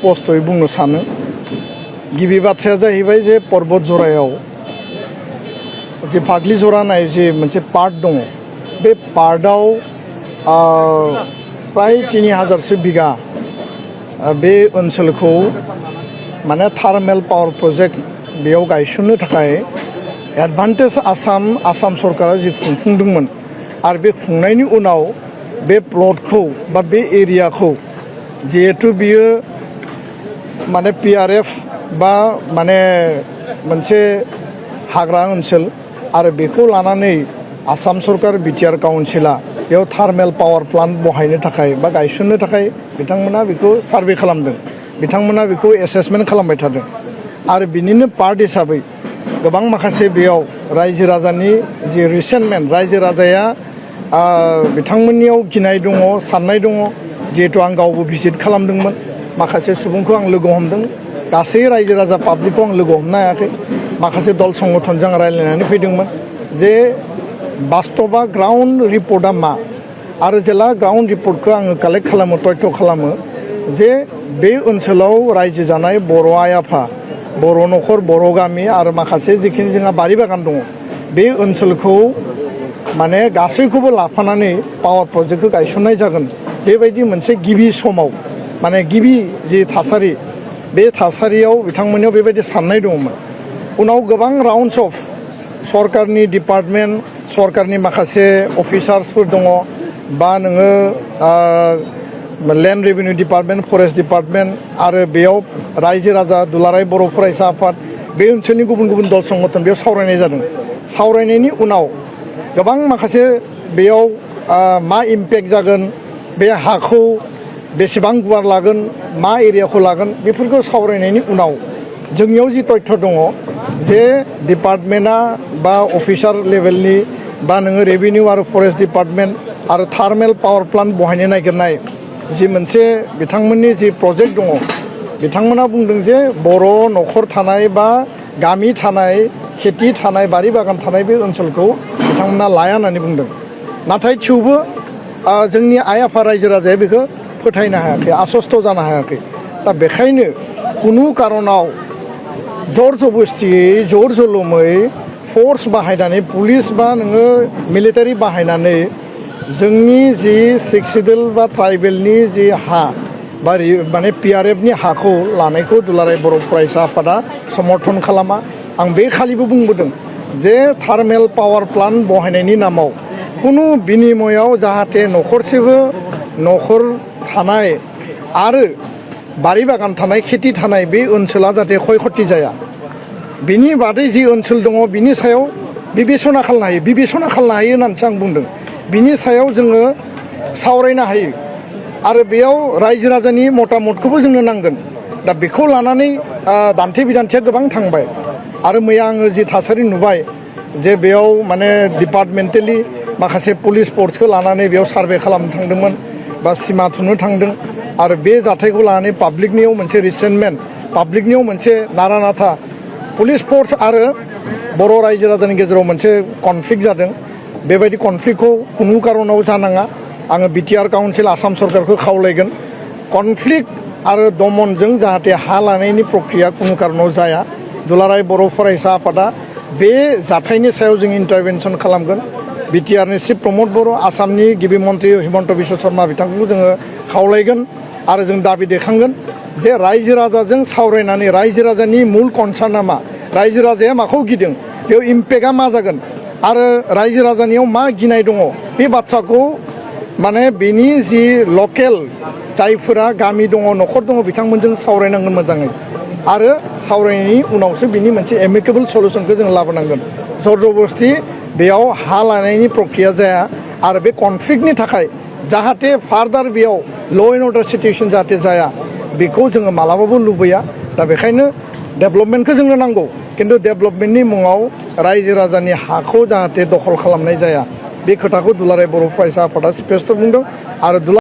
स्पष्टयै बुंनो सानो गिबि बाथ्राया जाहैबाय जे पर्बत जरायाव जे फाग्लि जरा होननाय जे मोनसे पार्ट दङ बे पार्टआव प्राय 3000सो बिगा बे ओनसोलखौ माने थार्मेल पावार प्रजेक्ट बेयाव गायसननो थाखाय एडभान्टेज आसाम सरकारा जि खुंफुंदोंमोन आरो बे खुंनायनि उनाव बे प्लटखौ बा बे एरियाखौ जिहेतु बियो माने PRF बा माने मोनसे हाग्रा ओनसोल आरो बेखौ लानानै आसाम सरकार बिटिआर काउन्सिला बेयाव थार्मेल पावार प्लान्ट बहायनो थाखाय बा गायसननो थाखाय बिथांमोना बेखौ सार्भे खालामदों बिथांमोना बेखौ एसेसमेन्ट खालामबाय थादों आरो बिनिनो पार्ट हिसाबै गोबां माखासे बेयाव रायजो राजानि जि रिसेन्टमेन्ट रायजो राजाया बिथांमोननियाव गिनाय दङ साननाय दङ जिहेतु आं गावबो भिजिट खालामदोंमोन माखासे सुबुंखौ आं लोगो हमदों गासै रायजो राजा पाब्लिकखौ आं लोगो हमनो हायाखै माखासे दल संगठनजों रायज्लायनानै फैदोंमोन जे बास्तबा ग्राउन्ड रिपर्टआ मा आरो जेला ग्राउन्ड रिपर्टखौ आङो कालेक्ट खालामो तथ्य खालामो जे बे ओनसोलाव रायजो जानाय बर' आइ आफा बर' न'खर बर' गामि आरो माखासे जिखिनि जोंहा बारि बागान दङ बे ओनसोलखौ माने गासैखौबो लाफानानै पावार प्रजेक्टखौ गायसननाय जागोन बेबायदि मोनसे गिबि समाव माने गिबि जि थासारि बे थासारियाव बिथांमोननियाव बेबायदि साननाय दङमोन उनाव गोबां राउन्डस अफ सरकारनि डिपार्टमेन्ट सरकारनि माखासे अफिसार्सफोर दङ बा नोङो land revenue department forest department आरो बेयाव रायजो राजा दुलाराय बर' फरायसा आफाद बे ओनसोलनि गुबुन गुबुन दल संगठन बेयाव सावरायनाय जादों सावरायनायनि उनाव गोबां माखासे बेयाव मा इम्पेक्ट जागोन बे हाखौ बेसेबां गुवार लागोन मा एरियाखौ लागोन बेफोरखौ सावरायनायनि उनाव जोंनियाव जि तथ्य दङ जे डिपार्टमेन्टआ बा अफिसार लेभेलनि बा नोङो रेभिनिउ आरो फरेस्ट डिपार्टमेन्ट आरो थार्मेल पावार प्लान्ट बहायनो नागिरनाय जि मोनसे बिथांमोननि जि प्रजेक्ट दङ बिथांमोना बुंदों जे बर' न'खर थानाय बा गामि थानाय खेथि थानाय बारि बागान थानाय बे ओनसोलखौ बिथांमोना लाया होननानै बुंदों नाथाय थेवबो जोंनि आइ आफा रायजो राजाया बेखौ फोथायनो हायाखै आसस्त जानो हायाखै दा बेखायनो कुनु कारनाव जर जबस्तियै जर जलमै फर्स बाहायनानै पुलिस बा नोङो मिलिटारि बाहायनानै जोंनि जि सिक्सिडुल बा ट्राइबेलनि जि हा बा माने PRFनि हाखौ लानायखौ दुलाराय बर' फरायसा आफादा समर्थन खालामा आं बे खालिबो बुंबोदों जे थार्मेल पावार प्लान्ट बहायनायनि नामाव कुनु बिनिमयआव जाहाथे न'खरसेबो न'खर थानाय आरो बारि बागान थानाय खेथि थानाय बे ओनसोला जाहाथे क्षय क्षति जाया बिनि बादै जि ओनसोल दङ बिनि सायाव बिबेसना खालामनो हायो होननानैसो आं बुंदों बिनि सायाव जोङो सावरायनो हायो आरो बेयाव रायजो राजानि मतामतखौबो जोंनो नांगोन दा बेखौ लानानै दान्थे बिदान्थेया गोबां थांबाय आरो मैया आङो जि थासारि नुबाय जे बेयाव माने डिपार्टमेन्टेलि माखासे पुलिस फर्सखौ लानानै बेयाव सार्भे खालामनो थांदोंमोन बा सिमा थुनो थांदों आरो बे जाथायखौ लानानै पाब्लिकनियाव मोनसे रिसेन्टमेन्ट पाब्लिकनियाव मोनसे नारा नाथा पुलिस फर्स आरो बर' रायजो राजानि गेजेराव मोनसे कनफ्लिक्ट जादों बेबायदि कनफ्लिक्टखौ कुनु कारनाव जानाङा आङो बिटिआर काउन्सिल आसाम सरकारखौ खावलायगोन कनफ्लिक्ट आरो दमनजों जाहाथे हा लानायनि प्रक्रिया कुनु कारनाव जाया दुलाराय बर' फरायसा आफादा बे जाथायनि सायाव जों इन्टारभेनसन खालामगोन बिटिआरनि चिफ प्रमद बर' आसामनि गिबि मन्त्रि हिमन्त बिश्व शर्मा बिथांखौ जोङो खावलायगोन आरो जों दाबि दैखांगोन जे रायजो राजाजों सावरायनानै रायजो राजानि मुल कनसार्नआ मा रायजो राजाया माखौ गिदों बेयाव इम्पेक्टआ मा जागोन आरो रायजो राजानियाव मा गिनाय दङ बे बाथ्राखौ माने बेनि जि लकेल जायफोरा गामि दङ न'खर दङ बिथांमोनजों सावरायनांगोन मोजाङै आरो सावरायनायनि उनावसो बिनि मोनसे एमिकेबल सलुसनखौ जों लाबोनांगोन जर जबस्ति बेयाव हा लानायनि प्रक्रिया जाया आरो बे कनफ्लिक्टनि थाखाय जाहाथे फार्दार बेयाव ल' एन्ड अर्डार सिटुएसन जाहाथे जाया बेखौ जोङो मालाबाबो लुबैया दा बेखायनो डेभेलपमेन्टखौ जोंनो नांगौ खिन्थु डेभेलपमेन्टनि मुङाव रायजो राजानि हाखौ जाहाथे दखल खालामनाय जाया बे खोथाखौ दुलाराय बर' फरायसा आफादा स्पष्ट बुंदों आरो